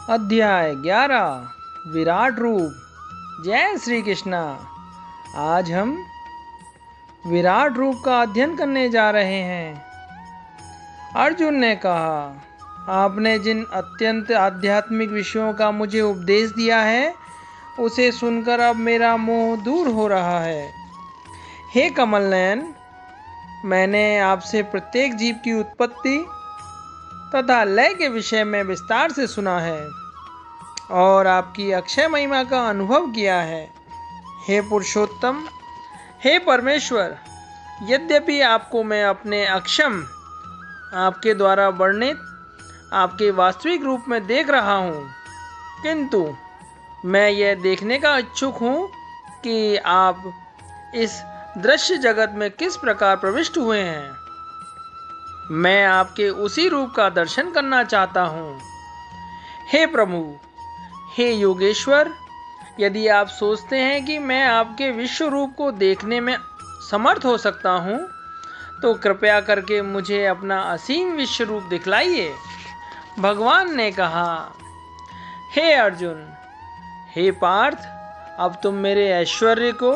अध्याय 11 विराट रूप। जय श्री कृष्णा। आज हम विराट रूप का अध्ययन करने जा रहे हैं। अर्जुन ने कहा, आपने जिन अत्यंत आध्यात्मिक विषयों का मुझे उपदेश दिया है उसे सुनकर अब मेरा मोह दूर हो रहा है। हे कमल नयन, मैंने आपसे प्रत्येक जीव की उत्पत्ति तथा लय के विषय में विस्तार से सुना है और आपकी अक्षय महिमा का अनुभव किया है। हे पुरुषोत्तम, हे परमेश्वर, यद्यपि आपको मैं अपने अक्षम, आपके द्वारा वर्णित आपके वास्तविक रूप में देख रहा हूँ, किंतु मैं यह देखने का इच्छुक हूँ कि आप इस दृश्य जगत में किस प्रकार प्रविष्ट हुए हैं। मैं आपके उसी रूप का दर्शन करना चाहता हूँ। हे प्रभु, हे योगेश्वर, यदि आप सोचते हैं कि मैं आपके विश्व रूप को देखने में समर्थ हो सकता हूँ, तो कृपया करके मुझे अपना असीम विश्व रूप दिखलाइए। भगवान ने कहा, हे अर्जुन, हे पार्थ, अब तुम मेरे ऐश्वर्य को,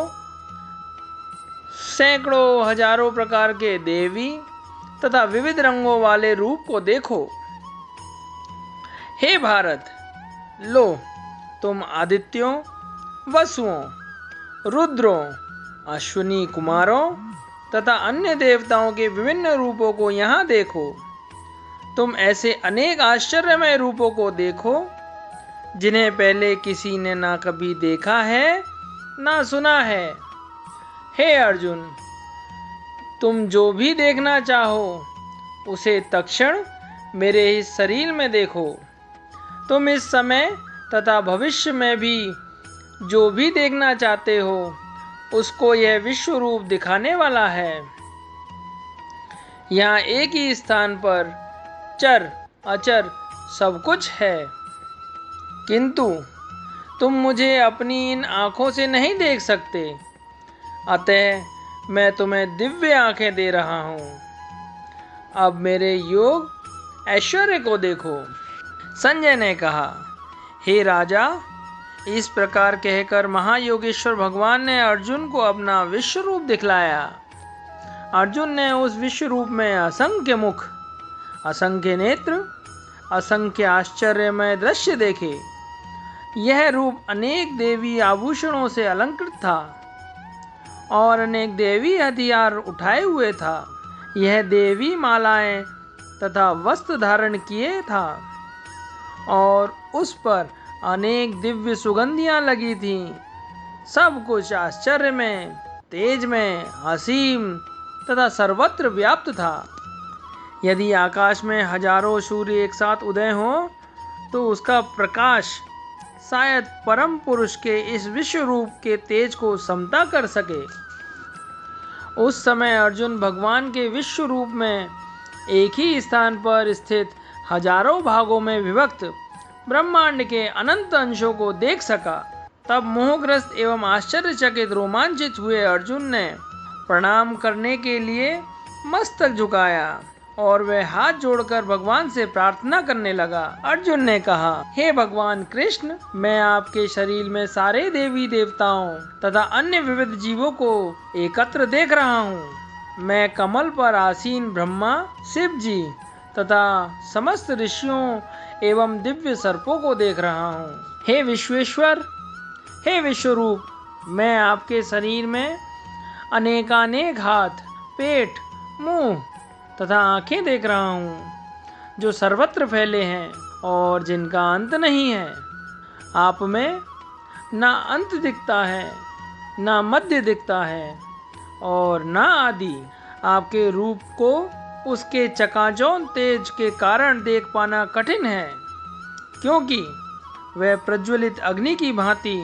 सैकड़ों हजारों प्रकार के देवी तथा विविध रंगों वाले रूप को देखो। हे भारत, लो, तुम आदित्यों, वसुओं, रुद्रों, अश्विनी कुमारों तथा अन्य देवताओं के विभिन्न रूपों को यहाँ देखो। तुम ऐसे अनेक आश्चर्यमय रूपों को देखो जिन्हें पहले किसी ने ना कभी देखा है ना सुना है। हे अर्जुन, तुम जो भी देखना चाहो उसे तत्क्षण मेरे इस शरीर में देखो। तुम इस समय तथा भविष्य में भी जो भी देखना चाहते हो उसको यह विश्व रूप दिखाने वाला है। यहाँ एक ही स्थान पर चर अचर सब कुछ है, किंतु तुम मुझे अपनी इन आँखों से नहीं देख सकते, अतः मैं तुम्हें दिव्य आँखें दे रहा हूँ। अब मेरे योग ऐश्वर्य को देखो। संजय ने कहा, हे राजा, इस प्रकार कहकर महायोगेश्वर भगवान ने अर्जुन को अपना विश्व रूप दिखलाया। अर्जुन ने उस विश्व रूप में असंख्य मुख, असंख्य नेत्र, असंख्य आश्चर्यमय दृश्य देखे। यह रूप अनेक देवी आभूषणों से अलंकृत था और अनेक देवी हथियार उठाए हुए था। यह देवी मालाएं तथा वस्त्र धारण किए था और उस पर अनेक दिव्य सुगंधियां लगी थीं। सब कुछ आश्चर्य में, तेज में, असीम तथा सर्वत्र व्याप्त था। यदि आकाश में हजारों सूर्य एक साथ उदय हो तो उसका प्रकाश शायद परम पुरुष के इस विश्व रूप के तेज को समता कर सके। उस समय अर्जुन भगवान के विश्व रूप में एक ही स्थान पर स्थित हजारों भागों में विभक्त ब्रह्मांड के अनंत अंशों को देख सका। तब मोहग्रस्त एवं आश्चर्यचकित रोमांचित हुए अर्जुन ने प्रणाम करने के लिए मस्तक झुकाया और वह हाथ जोड़कर भगवान से प्रार्थना करने लगा। अर्जुन ने कहा, हे भगवान कृष्ण, मैं आपके शरीर में सारे देवी देवताओं तथा अन्य विविध जीवों को एकत्र देख रहा हूँ। मैं कमल पर आसीन ब्रह्मा, शिव जी तथा समस्त ऋषियों एवं दिव्य सर्पों को देख रहा हूँ। हे विश्वेश्वर, हे विश्वरूप, मैं आपके शरीर में अनेकानेक हाथ, पेट, मुंह तथा आंखें देख रहा हूँ जो सर्वत्र फैले हैं और जिनका अंत नहीं है। आप में ना अंत दिखता है, ना मध्य दिखता है और ना आदि। आपके रूप को उसके चकाचौंध तेज के कारण देख पाना कठिन है, क्योंकि वह प्रज्वलित अग्नि की भांति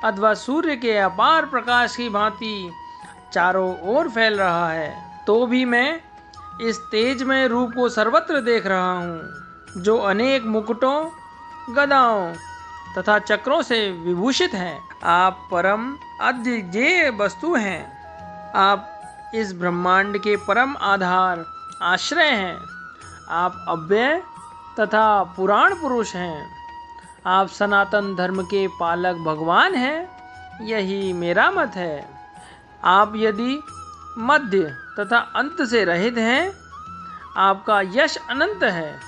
अथवा सूर्य के अपार प्रकाश की भांति चारों ओर फैल रहा है। तो भी मैं इस तेजमय रूप को सर्वत्र देख रहा हूँ, जो अनेक मुकुटों, गदाओं तथा चक्रों से विभूषित है। आप परम अद्वितीय वस्तु हैं। आप इस ब्रह्मांड के परम आधार, आश्रय हैं। आप अव्यय तथा पुराण पुरुष हैं। आप सनातन धर्म के पालक भगवान हैं, यही मेरा मत है। आप यदि मध्य तथा अंत से रहित हैं, आपका यश अनंत है।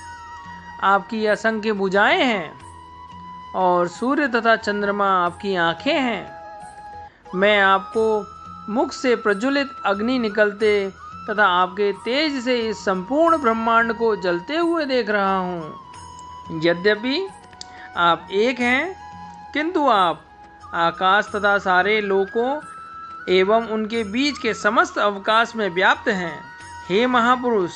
आपकी असंख्य भुजाएं हैं और सूर्य तथा चंद्रमा आपकी आंखें हैं। मैं आपको मुख से प्रज्वलित अग्नि निकलते तथा आपके तेज से इस संपूर्ण ब्रह्मांड को जलते हुए देख रहा हूँ। यद्यपि आप एक हैं, किंतु आप आकाश तथा सारे लोकों एवं उनके बीच के समस्त अवकाश में व्याप्त हैं। हे महापुरुष,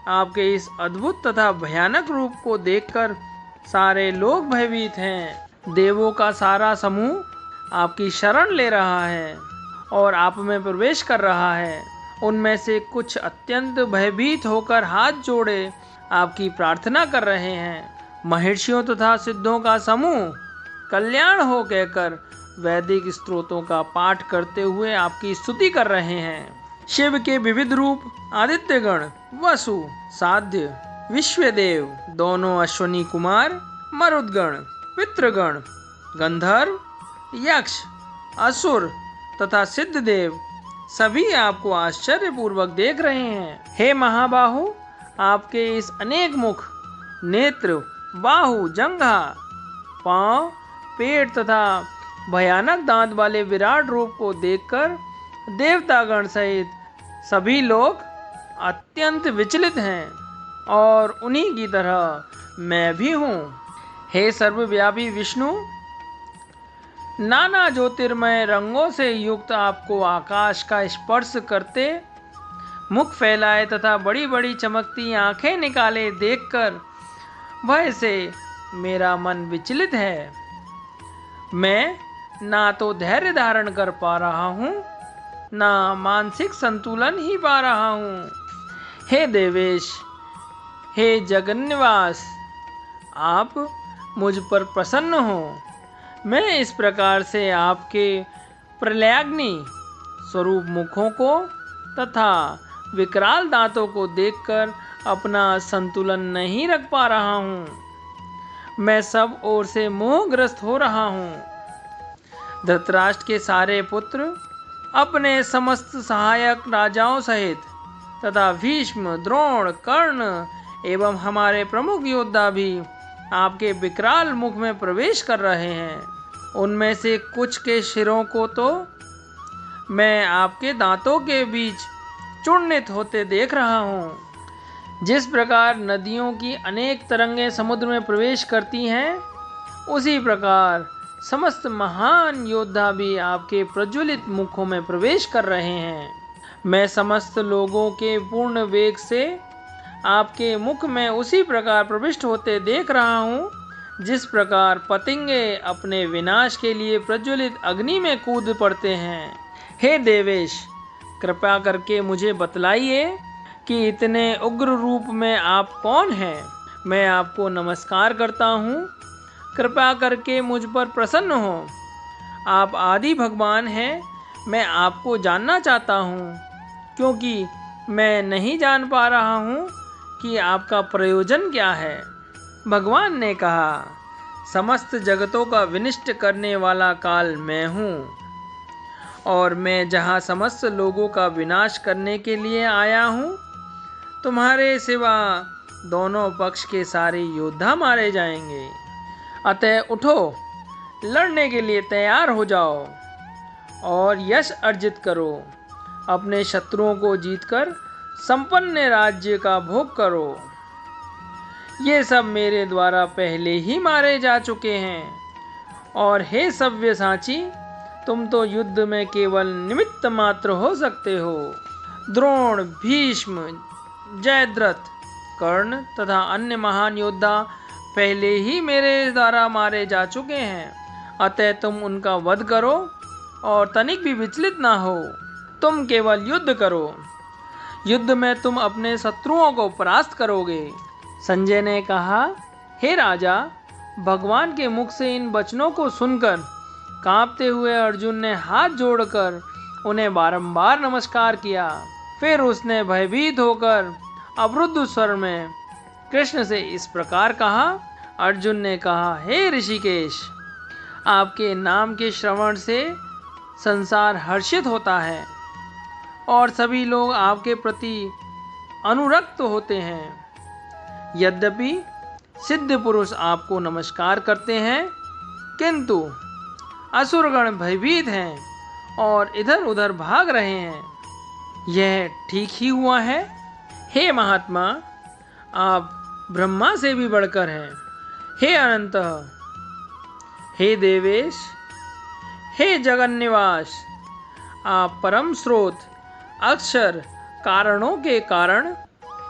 आपके इस अद्भुत तथा भयानक रूप को देखकर सारे लोग भयभीत हैं। देवों का सारा समूह आपकी शरण ले रहा है और आप में प्रवेश कर रहा है। उनमें से कुछ अत्यंत भयभीत होकर हाथ जोड़े आपकी प्रार्थना कर रहे हैं। महर्षियों तथा सिद्धों का समूह कल्याण हो कहकर वैदिक स्तोत्रों का पाठ करते हुए आपकी स्तुति कर रहे हैं। शिव के विविध रूप आदित्यगण, वसु, साध्य, विश्वदेव, दोनों अश्वनी कुमार, मरुदगण, पितृगण, गंधर्व, यक्ष, असुर तथा सिद्धदेव सभी आपको आश्चर्यपूर्वक देख रहे हैं। हे महाबाहु, आपके इस अनेक मुख, नेत्र, बाहु, जंघा, पांव, पेट तथा भयानक दांत वाले विराट रूप को देखकर देवतागण सहित सभी लोग अत्यंत विचलित हैं और उन्हीं की तरह मैं भी हूँ। हे सर्वव्यापी विष्णु, नाना ज्योतिर्मय रंगों से युक्त आपको आकाश का स्पर्श करते, मुख फैलाए तथा बड़ी बड़ी चमकती आंखें निकाले देखकर भय से मेरा मन विचलित है। मैं ना तो धैर्य धारण कर पा रहा हूँ, ना मानसिक संतुलन ही पा रहा हूँ। हे देवेश, हे जगन्निवास, आप मुझ पर प्रसन्न हो। मैं इस प्रकार से आपके प्रलयाग्नि स्वरूप मुखों को तथा विकराल दांतों को देखकर अपना संतुलन नहीं रख पा रहा हूँ। मैं सब ओर से मोहग्रस्त हो रहा हूँ। धृतराष्ट्र के सारे पुत्र अपने समस्त सहायक राजाओं सहित तथा भीष्म, द्रोण, कर्ण एवं हमारे प्रमुख योद्धा भी आपके विकराल मुख में प्रवेश कर रहे हैं। उनमें से कुछ के शिरों को तो मैं आपके दांतों के बीच चूर्णित होते देख रहा हूँ। जिस प्रकार नदियों की अनेक तरंगें समुद्र में प्रवेश करती हैं, उसी प्रकार समस्त महान योद्धा भी आपके प्रज्वलित मुखों में प्रवेश कर रहे हैं। मैं समस्त लोगों के पूर्ण वेग से आपके मुख में उसी प्रकार प्रविष्ट होते देख रहा हूँ, जिस प्रकार पतंगे अपने विनाश के लिए प्रज्वलित अग्नि में कूद पड़ते हैं। हे देवेश, कृपया करके मुझे बतलाइए कि इतने उग्र रूप में आप कौन हैं। मैं आपको नमस्कार करता हूँ, कृपया करके मुझ पर प्रसन्न हो। आप आदि भगवान हैं। मैं आपको जानना चाहता हूँ, क्योंकि मैं नहीं जान पा रहा हूँ कि आपका प्रयोजन क्या है। भगवान ने कहा, समस्त जगतों का विनिष्ट करने वाला काल मैं हूँ, और मैं जहाँ समस्त लोगों का विनाश करने के लिए आया हूँ, तुम्हारे सिवा दोनों पक्ष के सारे योद्धा मारे जाएंगे। अतः उठो, लड़ने के लिए तैयार हो जाओ और यश अर्जित करो। अपने शत्रुओं को जीतकर संपन्न राज्य का भोग करो। ये सब मेरे द्वारा पहले ही मारे जा चुके हैं, और हे सव्यसाची, तुम तो युद्ध में केवल निमित्त मात्र हो सकते हो। द्रोण, भीष्म, जयद्रथ, कर्ण तथा अन्य महान योद्धा पहले ही मेरे द्वारा मारे जा चुके हैं। अतः तुम उनका वध करो और तनिक भी विचलित ना हो। तुम केवल युद्ध करो। युद्ध में तुम अपने शत्रुओं को परास्त करोगे। संजय ने कहा, हे राजा, भगवान के मुख से इन वचनों को सुनकर कांपते हुए अर्जुन ने हाथ जोड़कर उन्हें बारंबार नमस्कार किया। फिर उसने भयभीत होकर अवरुद्ध स्वर में कृष्ण से इस प्रकार कहा, अर्जुन ने कहा, हे ऋषिकेश, आपके नाम के श्रवण से संसार हर्षित होता है और सभी लोग आपके प्रति अनुरक्त होते हैं। यद्यपि सिद्ध पुरुष आपको नमस्कार करते हैं, किंतु असुरगण भयभीत हैं और इधर उधर भाग रहे हैं। यह ठीक ही हुआ है। हे महात्मा, आप ब्रह्मा से भी बढ़कर हैं। हे अनंत, हे देवेश, हे जगन्निवास, आप परम स्रोत, अक्षर, कारणों के कारण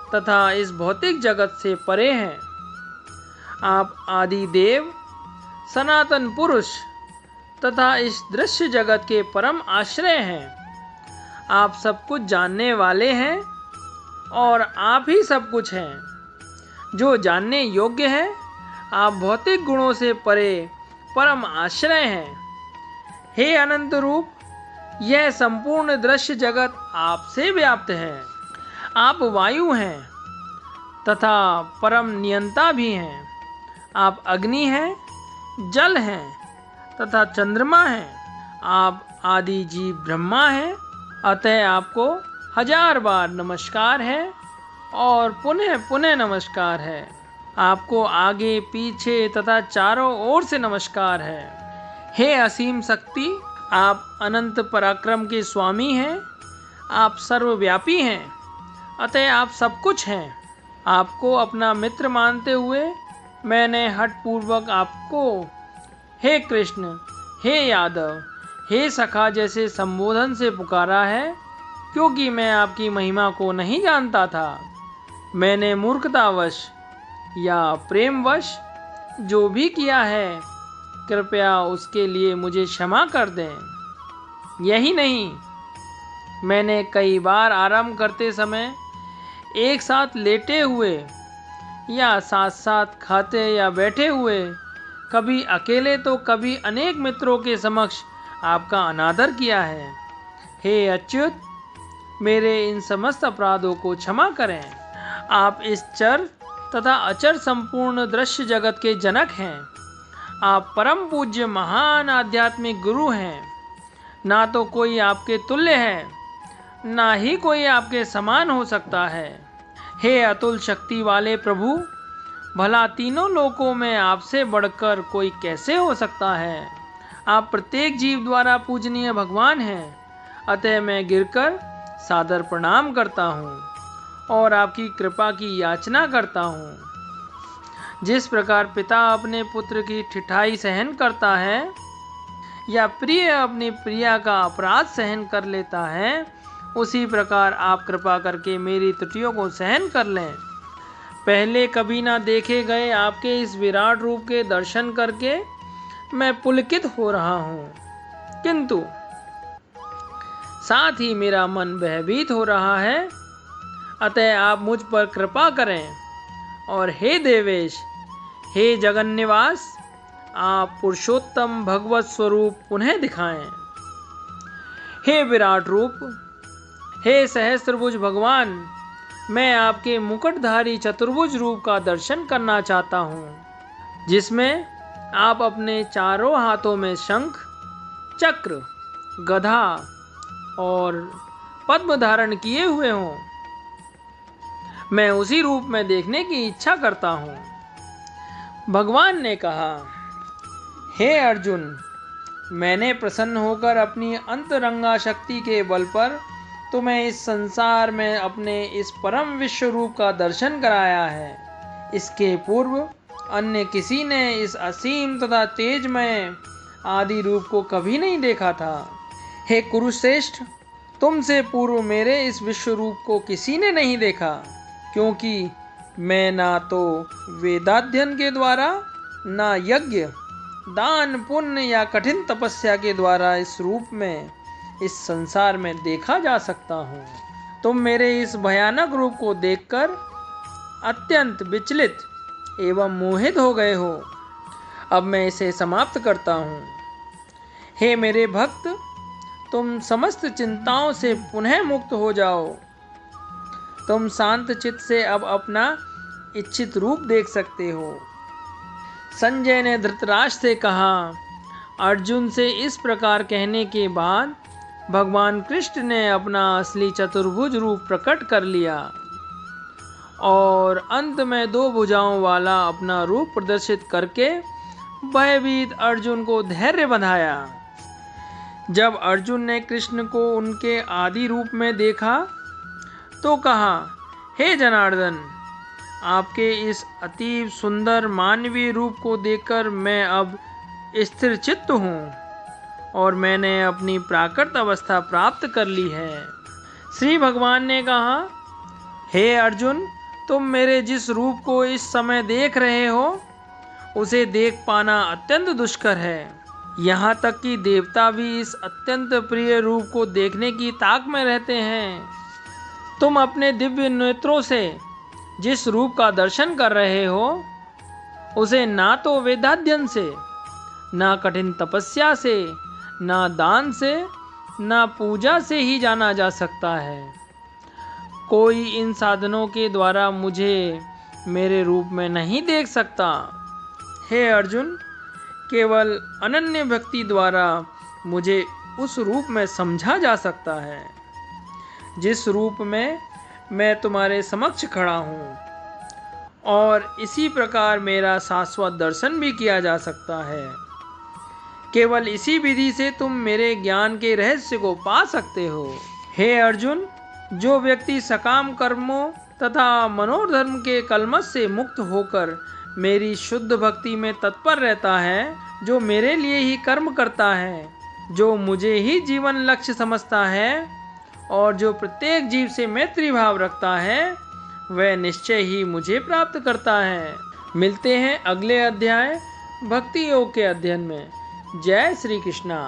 तथा इस भौतिक जगत से परे हैं। आप आदि देव, सनातन पुरुष तथा इस दृश्य जगत के परम आश्रय हैं। आप सब कुछ जानने वाले हैं और आप ही सब कुछ हैं। जो जानने योग्य है, आप भौतिक गुणों से परे परम आश्रय हैं। हे अनंत रूप, यह संपूर्ण दृश्य जगत आपसे व्याप्त है। आप वायु हैं तथा परम नियंता भी हैं। आप अग्नि हैं, जल हैं तथा चंद्रमा हैं। आप आदि जीव ब्रह्मा हैं। अतः आपको 1000 बार नमस्कार है और पुनः पुनः नमस्कार है। आपको आगे पीछे तथा चारों ओर से नमस्कार है। हे असीम शक्ति, आप अनंत पराक्रम के स्वामी हैं। आप सर्वव्यापी हैं, अतः आप सब कुछ हैं। आपको अपना मित्र मानते हुए मैंने हठपूर्वक आपको हे कृष्ण, हे यादव, हे सखा जैसे संबोधन से पुकारा है, क्योंकि मैं आपकी महिमा को नहीं जानता था। मैंने मूर्खतावश या प्रेमवश जो भी किया है, कृपया उसके लिए मुझे क्षमा कर दें। यही नहीं, मैंने कई बार आराम करते समय एक साथ लेटे हुए या साथ साथ खाते या बैठे हुए, कभी अकेले तो कभी अनेक मित्रों के समक्ष आपका अनादर किया है। हे अच्युत, मेरे इन समस्त अपराधों को क्षमा करें। आप इस चर तथा अचर संपूर्ण दृश्य जगत के जनक हैं। आप परम पूज्य महान आध्यात्मिक गुरु हैं। ना तो कोई आपके तुल्य है, ना ही कोई आपके समान हो सकता है। हे अतुल शक्ति वाले प्रभु, भला तीनों लोकों में आपसे बढ़कर कोई कैसे हो सकता है। आप प्रत्येक जीव द्वारा पूजनीय भगवान हैं। अतः मैं गिरकर सादर प्रणाम करता हूँ और आपकी कृपा की याचना करता हूँ। जिस प्रकार पिता अपने पुत्र की ठिठाई सहन करता है या प्रिय अपनी प्रिया का अपराध सहन कर लेता है, उसी प्रकार आप कृपा करके मेरी त्रुटियों को सहन कर लें। पहले कभी ना देखे गए आपके इस विराट रूप के दर्शन करके मैं पुलकित हो रहा हूँ, किंतु साथ ही मेरा मन भयभीत हो रहा है। अतः आप मुझ पर कृपा करें और हे देवेश, हे जगन्निवास, आप पुरुषोत्तम भगवत स्वरूप पुनः दिखाएं। हे विराट रूप, हे सहस्त्रभुज भगवान, मैं आपके मुकुटधारी चतुर्भुज रूप का दर्शन करना चाहता हूँ, जिसमें आप अपने चारों हाथों में शंख, चक्र, गदा और पद्म धारण किए हुए हों। मैं उसी रूप में देखने की इच्छा करता हूँ। भगवान ने कहा, हे अर्जुन, मैंने प्रसन्न होकर अपनी अंतरंगा शक्ति के बल पर तुम्हें इस संसार में अपने इस परम विश्व रूप का दर्शन कराया है। इसके पूर्व अन्य किसी ने इस असीम तथा तेजमय आदि रूप को कभी नहीं देखा था। हे कुरुश्रेष्ठ, तुमसे पूर्व मेरे इस विश्व रूप को किसी ने नहीं देखा, क्योंकि मैं ना तो वेदाध्ययन के द्वारा, ना यज्ञ, दान, पुण्य या कठिन तपस्या के द्वारा इस रूप में इस संसार में देखा जा सकता हूँ। तुम मेरे इस भयानक रूप को देखकर अत्यंत विचलित एवं मोहित हो गए हो। अब मैं इसे समाप्त करता हूँ। हे मेरे भक्त, तुम समस्त चिंताओं से पुनः मुक्त हो जाओ। तुम शांत चित्त से अब अपना इच्छित रूप देख सकते हो। संजय ने धृतराष्ट्र से कहा। अर्जुन से इस प्रकार कहने के बाद भगवान कृष्ण ने अपना असली चतुर्भुज रूप प्रकट कर लिया और अंत में 2 भुजाओं वाला अपना रूप प्रदर्शित करके भयभीत अर्जुन को धैर्य बंधाया। जब अर्जुन ने कृष्ण को उनके आदि रूप में देखा तो कहा, हे जनार्दन, आपके इस अतीव सुंदर मानवीय रूप को देखकर मैं अब स्थिर चित्त हूँ और मैंने अपनी प्राकृत अवस्था प्राप्त कर ली है। श्री भगवान ने कहा, हे अर्जुन, तुम मेरे जिस रूप को इस समय देख रहे हो उसे देख पाना अत्यंत दुष्कर है। यहाँ तक कि देवता भी इस अत्यंत प्रिय रूप को देखने की ताक में रहते हैं। तुम अपने दिव्य नेत्रों से जिस रूप का दर्शन कर रहे हो उसे ना तो वेदाध्ययन से, ना कठिन तपस्या से, ना दान से, ना पूजा से ही जाना जा सकता है। कोई इन साधनों के द्वारा मुझे मेरे रूप में नहीं देख सकता। हे अर्जुन, केवल अनन्य भक्ति द्वारा मुझे उस रूप में समझा जा सकता है जिस रूप में मैं तुम्हारे समक्ष खड़ा हूँ, और इसी प्रकार मेरा शाश्वत दर्शन भी किया जा सकता है। केवल इसी विधि से तुम मेरे ज्ञान के रहस्य को पा सकते हो। हे अर्जुन, जो व्यक्ति सकाम कर्मों तथा मनोधर्म के कलमश से मुक्त होकर मेरी शुद्ध भक्ति में तत्पर रहता है, जो मेरे लिए ही कर्म करता है, जो मुझे ही जीवन लक्ष्य समझता है और जो प्रत्येक जीव से मैत्री भाव रखता है, वह निश्चय ही मुझे प्राप्त करता है। मिलते हैं अगले अध्याय भक्ति योग के अध्ययन में। जय श्री कृष्णा।